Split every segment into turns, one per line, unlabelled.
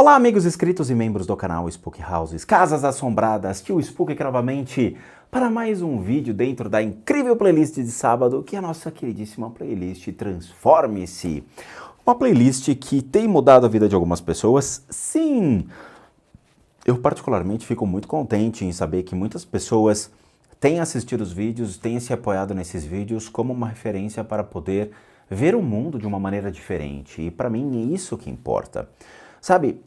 Olá, amigos inscritos e membros do canal Spook Houses, Casas Assombradas, Tio Spook aqui novamente para mais um vídeo dentro da incrível playlist de sábado, que é a nossa queridíssima playlist Transforme-se. Uma playlist que tem mudado a vida de algumas pessoas, sim! Eu particularmente fico muito contente em saber que muitas pessoas têm assistido os vídeos, têm se apoiado nesses vídeos como uma referência para poder ver o mundo de uma maneira diferente. E para mim é isso que importa. Sabe,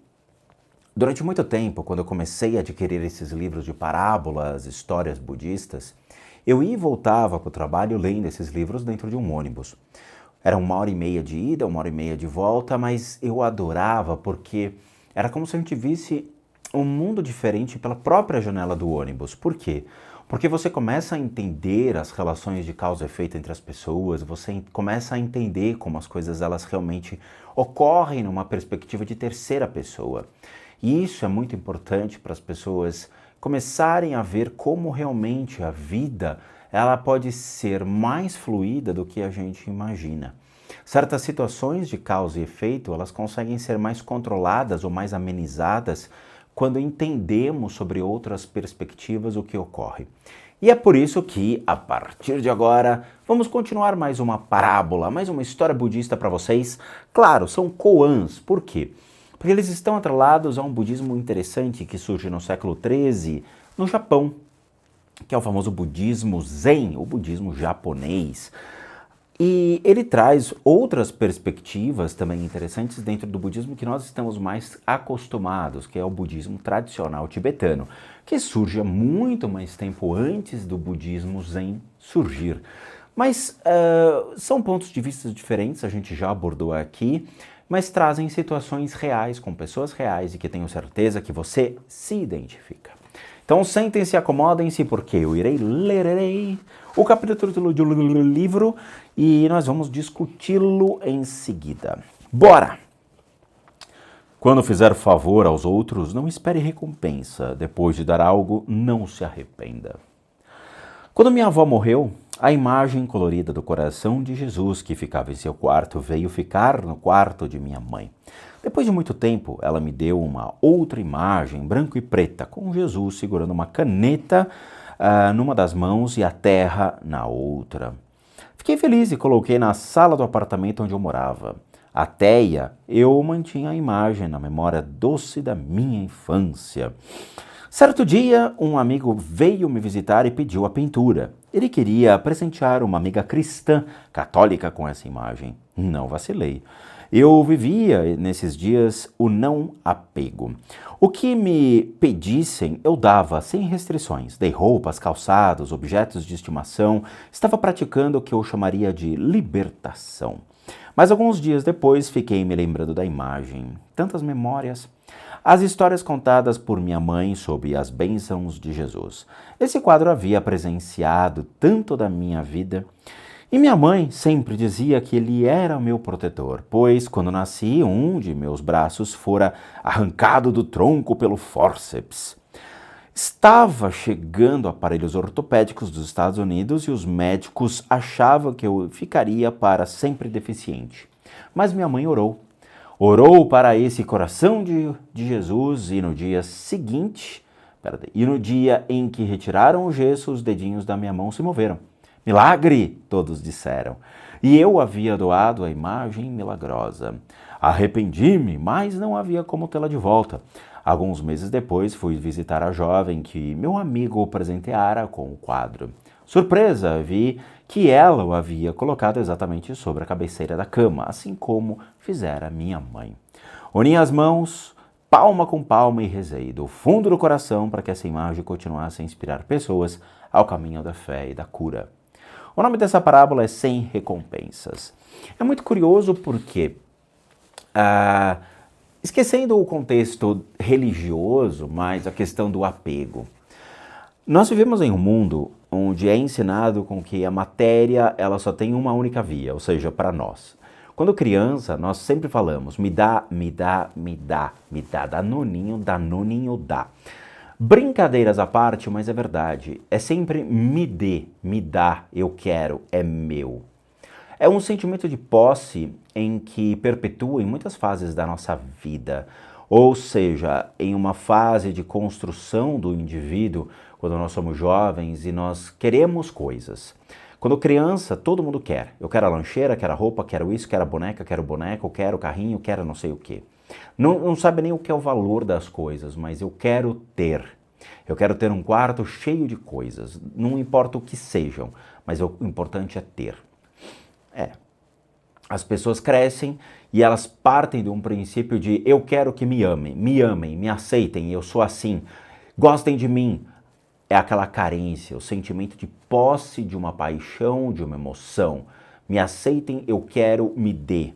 durante muito tempo, quando eu comecei a adquirir esses livros de parábolas, histórias budistas, eu ia e voltava para o trabalho lendo esses livros dentro de um ônibus. Era 1h30 de ida, 1h30 de volta, mas eu adorava porque era como se a gente visse um mundo diferente pela própria janela do ônibus. Por quê? Porque você começa a entender as relações de causa e efeito entre as pessoas, você começa a entender como as coisas elas realmente ocorrem numa perspectiva de terceira pessoa. E isso é muito importante para as pessoas começarem a ver como realmente a vida ela pode ser mais fluida do que a gente imagina. Certas situações de causa e efeito elas conseguem ser mais controladas ou mais amenizadas quando entendemos sobre outras perspectivas o que ocorre. E é por isso que, a partir de agora, vamos continuar mais uma parábola, mais uma história budista para vocês. Claro, são koans. Por quê? Porque eles estão atrelados a um budismo interessante que surge no século XIII no Japão, que é o famoso budismo Zen, o budismo japonês. E ele traz outras perspectivas também interessantes dentro do budismo que nós estamos mais acostumados, que é o budismo tradicional tibetano, que surge há muito mais tempo antes do budismo Zen surgir. Mas são pontos de vista diferentes, a gente já abordou aqui, mas trazem situações reais, com pessoas reais e que tenho certeza que você se identifica. Então sentem-se, acomodem-se, porque eu irei ler o capítulo do livro e nós vamos discuti-lo em seguida. Bora! Quando fizer favor aos outros, não espere recompensa. Depois de dar algo, não se arrependa. Quando minha avó morreu, a imagem colorida do coração de Jesus que ficava em seu quarto veio ficar no quarto de minha mãe. Depois de muito tempo, ela me deu uma outra imagem, branco e preta, com Jesus segurando uma caneta numa das mãos e a terra na outra. Fiquei feliz e coloquei na sala do apartamento onde eu morava. Ateia, eu mantinha a imagem na memória doce da minha infância. Certo dia, um amigo veio me visitar e pediu a pintura. Ele queria presentear uma amiga cristã católica com essa imagem. Não vacilei. Eu vivia nesses dias o não apego. O que me pedissem, eu dava sem restrições. Dei roupas, calçados, objetos de estimação. Estava praticando o que eu chamaria de libertação. Mas alguns dias depois fiquei me lembrando da imagem. Tantas memórias. As histórias contadas por minha mãe sobre as bênçãos de Jesus. Esse quadro havia presenciado tanto da minha vida. E minha mãe sempre dizia que ele era o meu protetor, pois quando nasci, um de meus braços fora arrancado do tronco pelo fórceps. Estava chegando aparelhos ortopédicos dos Estados Unidos e os médicos achavam que eu ficaria para sempre deficiente. Mas minha mãe orou. Orou para esse coração de Jesus e no dia seguinte, e no dia em que retiraram o gesso, os dedinhos da minha mão se moveram. Milagre, todos disseram. E eu havia doado a imagem milagrosa. Arrependi-me, mas não havia como tê-la de volta. Alguns meses depois, fui visitar a jovem que meu amigo presenteara com o quadro. Surpresa, vi que ela o havia colocado exatamente sobre a cabeceira da cama, assim como fizera minha mãe. Uni as mãos, palma com palma, e rezei do fundo do coração para que essa imagem continuasse a inspirar pessoas ao caminho da fé e da cura. O nome dessa parábola é Sem Recompensas. É muito curioso porque, esquecendo o contexto religioso, mas a questão do apego, nós vivemos em um mundo onde é ensinado com que a matéria ela só tem uma única via, ou seja, para nós. Quando criança, nós sempre falamos, me dá, me dá, me dá, me dá, danoninho, dá. Brincadeiras à parte, mas é verdade, é sempre me dê, me dá, eu quero, é meu. É um sentimento de posse em que perpetua em muitas fases da nossa vida. Ou seja, em uma fase de construção do indivíduo, quando nós somos jovens e nós queremos coisas. Quando criança, todo mundo quer. Eu quero a lancheira, quero a roupa, quero isso, quero a boneca, quero o boneco, quero o carrinho, quero não sei o quê. Não sabe nem o que é o valor das coisas, mas eu quero ter. Eu quero ter um quarto cheio de coisas, não importa o que sejam, mas o importante é ter. As pessoas crescem e elas partem de um princípio de eu quero que me amem, me aceitem, eu sou assim, gostem de mim. É aquela carência, o sentimento de posse de uma paixão, de uma emoção. Me aceitem, eu quero, me dê.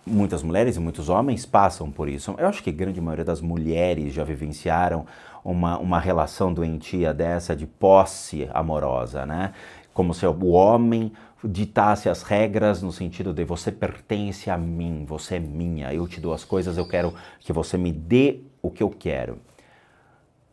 Muitas mulheres e muitos homens passam por isso. Eu acho que a grande maioria das mulheres já vivenciaram uma relação doentia dessa de posse amorosa, né? Como se o homem ditasse as regras no sentido de você pertence a mim, você é minha, eu te dou as coisas, eu quero que você me dê o que eu quero.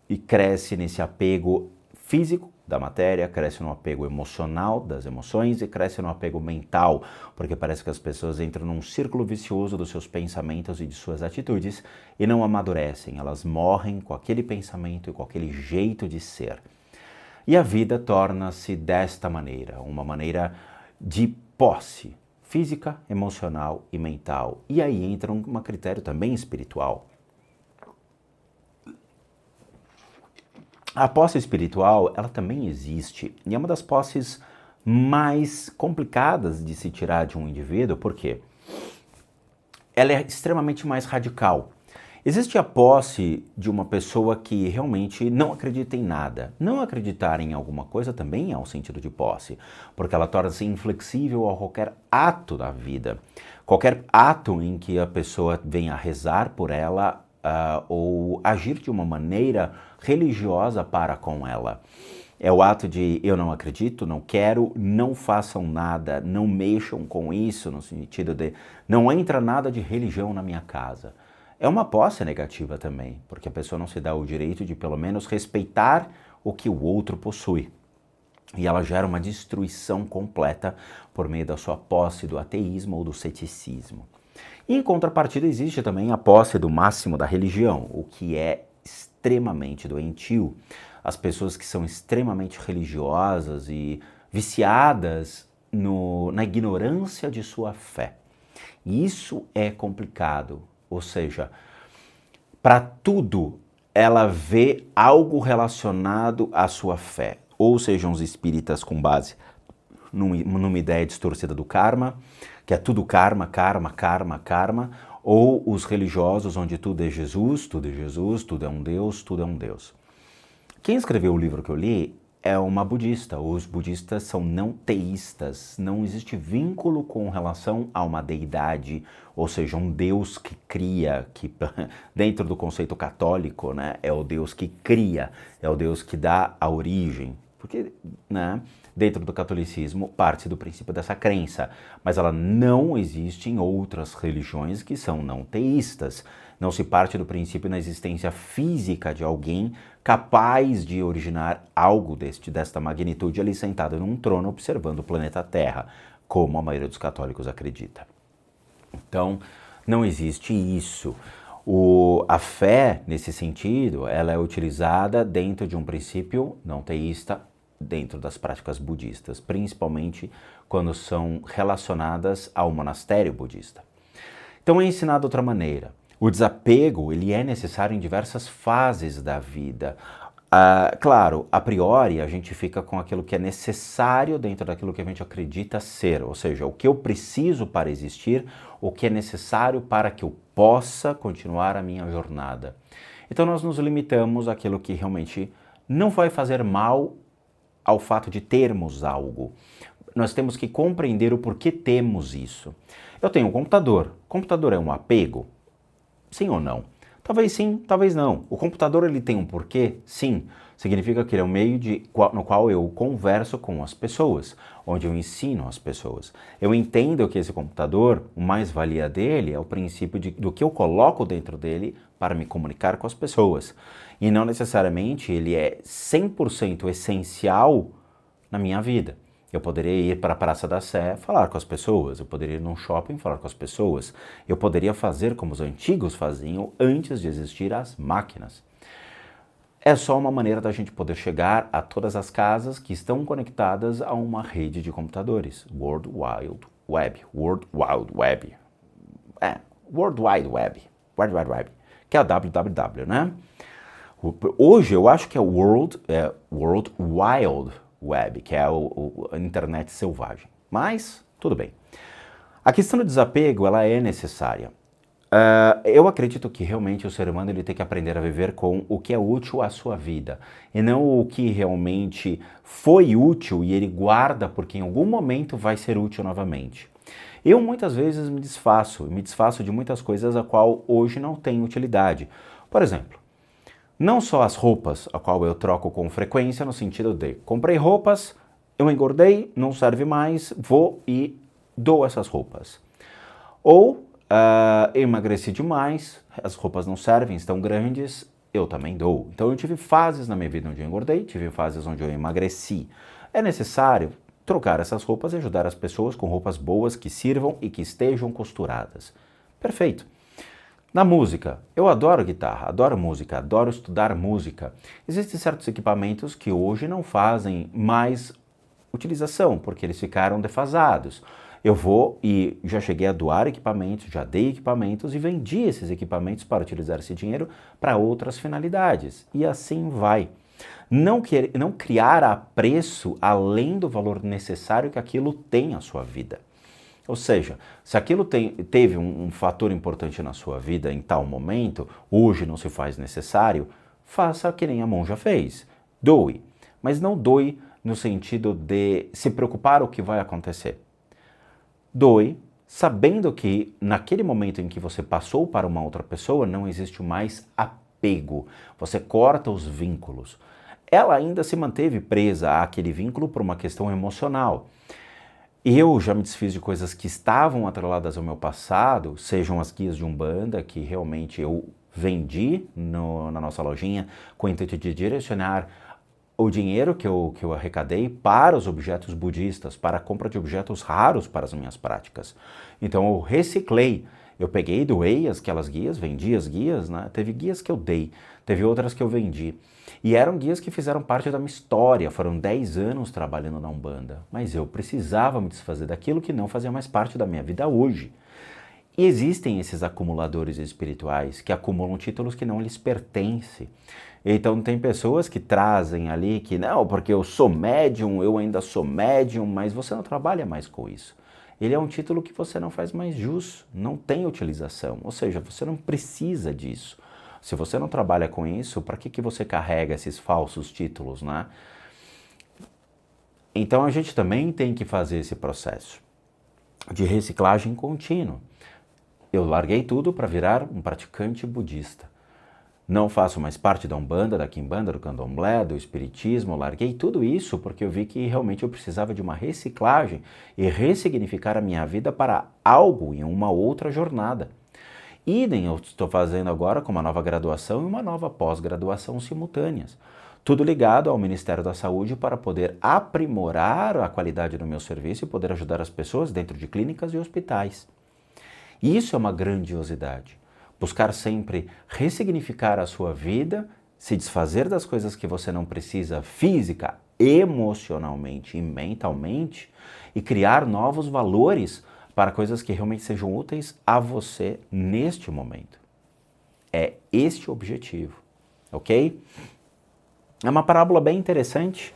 E cresce nesse apego físico da matéria, cresce no apego emocional das emoções e cresce no apego mental, porque parece que as pessoas entram num círculo vicioso dos seus pensamentos e de suas atitudes e não amadurecem, elas morrem com aquele pensamento e com aquele jeito de ser. E a vida torna-se desta maneira, uma maneira de posse física, emocional e mental. E aí entra um critério também espiritual. A posse espiritual, ela também existe, e é uma das posses mais complicadas de se tirar de um indivíduo, porque ela é extremamente mais radical. Existe a posse de uma pessoa que realmente não acredita em nada. Não acreditar em alguma coisa também é um sentido de posse, porque ela torna-se inflexível a qualquer ato da vida. Qualquer ato em que a pessoa venha rezar por ela, ou agir de uma maneira religiosa para com ela. É o ato de eu não acredito, não quero, não façam nada, não mexam com isso, no sentido de não entra nada de religião na minha casa. É uma posse negativa também, porque a pessoa não se dá o direito de pelo menos respeitar o que o outro possui. E ela gera uma destruição completa por meio da sua posse do ateísmo ou do ceticismo. E em contrapartida existe também a posse do máximo da religião, o que é extremamente doentio. As pessoas que são extremamente religiosas e viciadas na ignorância de sua fé. E isso é complicado, ou seja, para tudo ela vê algo relacionado à sua fé. Ou sejam os espíritas com base numa ideia distorcida do karma, que é tudo karma, karma, karma, karma, ou os religiosos onde tudo é Jesus, tudo é Jesus, tudo é um Deus, tudo é um Deus. Quem escreveu o livro que eu li é uma budista. Os budistas são não teístas, não existe vínculo com relação a uma deidade, ou seja, um Deus que cria, que dentro do conceito católico, né, é o Deus que cria, é o Deus que dá a origem. Porque, né, dentro do catolicismo parte do princípio dessa crença, mas ela não existe em outras religiões que são não teístas. Não se parte do princípio na existência física de alguém capaz de originar algo desta magnitude ali sentado num trono observando o planeta Terra, como a maioria dos católicos acredita. Então, não existe isso. A fé, nesse sentido, ela é utilizada dentro de um princípio não teísta, dentro das práticas budistas, principalmente quando são relacionadas ao monastério budista. Então é ensinado de outra maneira. O desapego, ele é necessário em diversas fases da vida. Claro, a priori a gente fica com aquilo que é necessário dentro daquilo que a gente acredita ser, ou seja, o que eu preciso para existir, o que é necessário para que eu possa continuar a minha jornada. Então nós nos limitamos àquilo que realmente não vai fazer mal ao fato de termos algo. Nós temos que compreender o porquê temos isso. Eu tenho um computador. O computador é um apego? Sim ou não? Talvez sim, talvez não. O computador ele tem um porquê? Sim. Significa que ele é um meio no qual eu converso com as pessoas, onde eu ensino as pessoas. Eu entendo que esse computador, o mais-valia dele é o princípio do que eu coloco dentro dele para me comunicar com as pessoas. E não necessariamente ele é 100% essencial na minha vida. Eu poderia ir para a Praça da Sé falar com as pessoas, eu poderia ir num shopping falar com as pessoas, eu poderia fazer como os antigos faziam antes de existir as máquinas. É só uma maneira da gente poder chegar a todas as casas que estão conectadas a uma rede de computadores. World Wide Web. World Wide Web. World Wide Web. World Wide Web. Que é a www, né? Hoje eu acho que é World Wild Web, que é a internet selvagem. Mas, tudo bem. A questão do desapego, ela é necessária. Eu acredito que realmente o ser humano ele tem que aprender a viver com o que é útil à sua vida e não o que realmente foi útil e ele guarda porque em algum momento vai ser útil novamente. Eu muitas vezes me desfaço de muitas coisas a qual hoje não tem utilidade. Por exemplo, não só as roupas a qual eu troco com frequência no sentido de comprei roupas, eu engordei, não serve mais, vou e dou essas roupas. Ou emagreci demais, as roupas não servem, estão grandes, eu também dou. Então eu tive fases na minha vida onde eu engordei, tive fases onde eu emagreci. É necessário trocar essas roupas e ajudar as pessoas com roupas boas que sirvam e que estejam costuradas. Perfeito. Na música, eu adoro guitarra, adoro música, adoro estudar música. Existem certos equipamentos que hoje não fazem mais utilização, porque eles ficaram defasados. Eu vou e já cheguei a doar equipamentos, já dei equipamentos e vendi esses equipamentos para utilizar esse dinheiro para outras finalidades. E assim vai. Não criar apreço além do valor necessário que aquilo tem à sua vida. Ou seja, se aquilo teve um fator importante na sua vida em tal momento, hoje não se faz necessário, faça que nem a monja fez. Doe. Mas não doe no sentido de se preocupar o que vai acontecer. Doe sabendo que naquele momento em que você passou para uma outra pessoa não existe mais apego. Você corta os vínculos. Ela ainda se manteve presa àquele vínculo por uma questão emocional. Eu já me desfiz de coisas que estavam atreladas ao meu passado, sejam as guias de Umbanda, que realmente eu vendi na nossa lojinha com o intuito de direcionar o dinheiro que eu arrecadei para os objetos budistas, para a compra de objetos raros para as minhas práticas. Então eu reciclei, eu peguei e doei aquelas guias, vendi as guias, né? Teve guias que eu dei, teve outras que eu vendi. E eram guias que fizeram parte da minha história, foram 10 anos trabalhando na Umbanda. Mas eu precisava me desfazer daquilo que não fazia mais parte da minha vida hoje. E existem esses acumuladores espirituais que acumulam títulos que não lhes pertencem. Então tem pessoas que trazem ali que não, porque eu sou médium, eu ainda sou médium, mas você não trabalha mais com isso. Ele é um título que você não faz mais jus, não tem utilização, ou seja, você não precisa disso. Se você não trabalha com isso, para que você carrega esses falsos títulos, né? Então a gente também tem que fazer esse processo de reciclagem contínua. Eu larguei tudo para virar um praticante budista. Não faço mais parte da Umbanda, da Quimbanda, do Candomblé, do Espiritismo. Eu larguei tudo isso porque eu vi que realmente eu precisava de uma reciclagem e ressignificar a minha vida para algo em uma outra jornada. Idem, eu estou fazendo agora com uma nova graduação e uma nova pós-graduação simultâneas. Tudo ligado ao Ministério da Saúde para poder aprimorar a qualidade do meu serviço e poder ajudar as pessoas dentro de clínicas e hospitais. E isso é uma grandiosidade. Buscar sempre ressignificar a sua vida, se desfazer das coisas que você não precisa física, emocionalmente e mentalmente e criar novos valores para coisas que realmente sejam úteis a você neste momento. É este o objetivo, ok? É uma parábola bem interessante.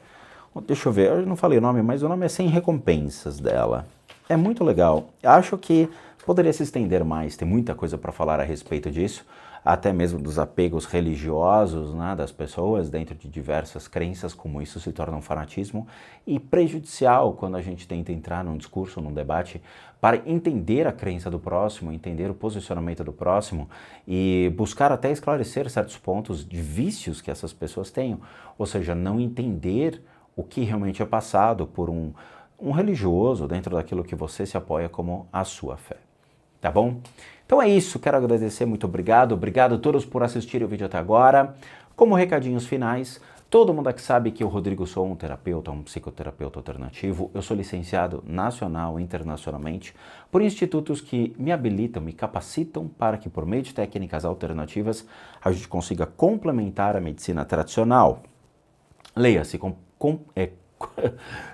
Deixa eu ver, eu não falei o nome, mas o nome é Sem Recompensas dela. É muito legal. Acho que poderia se estender mais, tem muita coisa para falar a respeito disso, até mesmo dos apegos religiosos, né, das pessoas dentro de diversas crenças, como isso se torna um fanatismo e prejudicial quando a gente tenta entrar num discurso, num debate, para entender a crença do próximo, entender o posicionamento do próximo e buscar até esclarecer certos pontos de vícios que essas pessoas tenham, ou seja, não entender o que realmente é passado por um religioso dentro daquilo que você se apoia como a sua fé. Tá bom? Então é isso, quero agradecer, muito obrigado. Obrigado a todos por assistirem o vídeo até agora. Como recadinhos finais, todo mundo aqui sabe que eu, Rodrigo, sou um terapeuta, um psicoterapeuta alternativo. Eu sou licenciado nacional e internacionalmente por institutos que me habilitam, me capacitam para que, por meio de técnicas alternativas, a gente consiga complementar a medicina tradicional. Leia-se,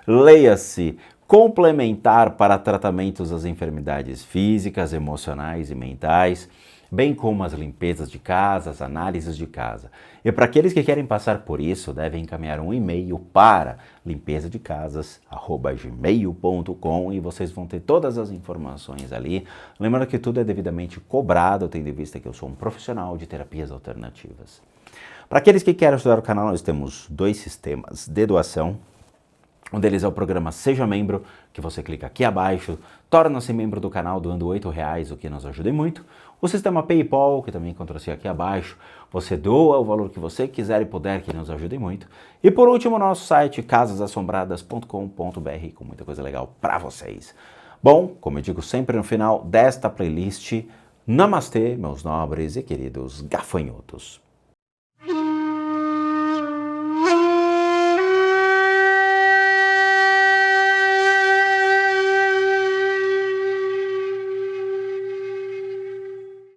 leia-se, complementar para tratamentos das enfermidades físicas, emocionais e mentais, bem como as limpezas de casa, as análises de casa. E para aqueles que querem passar por isso, devem encaminhar um e-mail para limpezadecasas@gmail.com e vocês vão ter todas as informações ali. Lembrando que tudo é devidamente cobrado, tendo em vista que eu sou um profissional de terapias alternativas. Para aqueles que querem ajudar o canal, nós temos 2 sistemas de doação. Um deles é o programa Seja Membro, que você clica aqui abaixo, torna-se membro do canal doando R$8, o que nos ajuda muito. O sistema PayPal, que também encontra-se aqui abaixo, você doa o valor que você quiser e puder, que nos ajude muito. E por último, o nosso site casasassombradas.com.br, com muita coisa legal para vocês. Bom, como eu digo sempre no final desta playlist, namastê, meus nobres e queridos gafanhotos.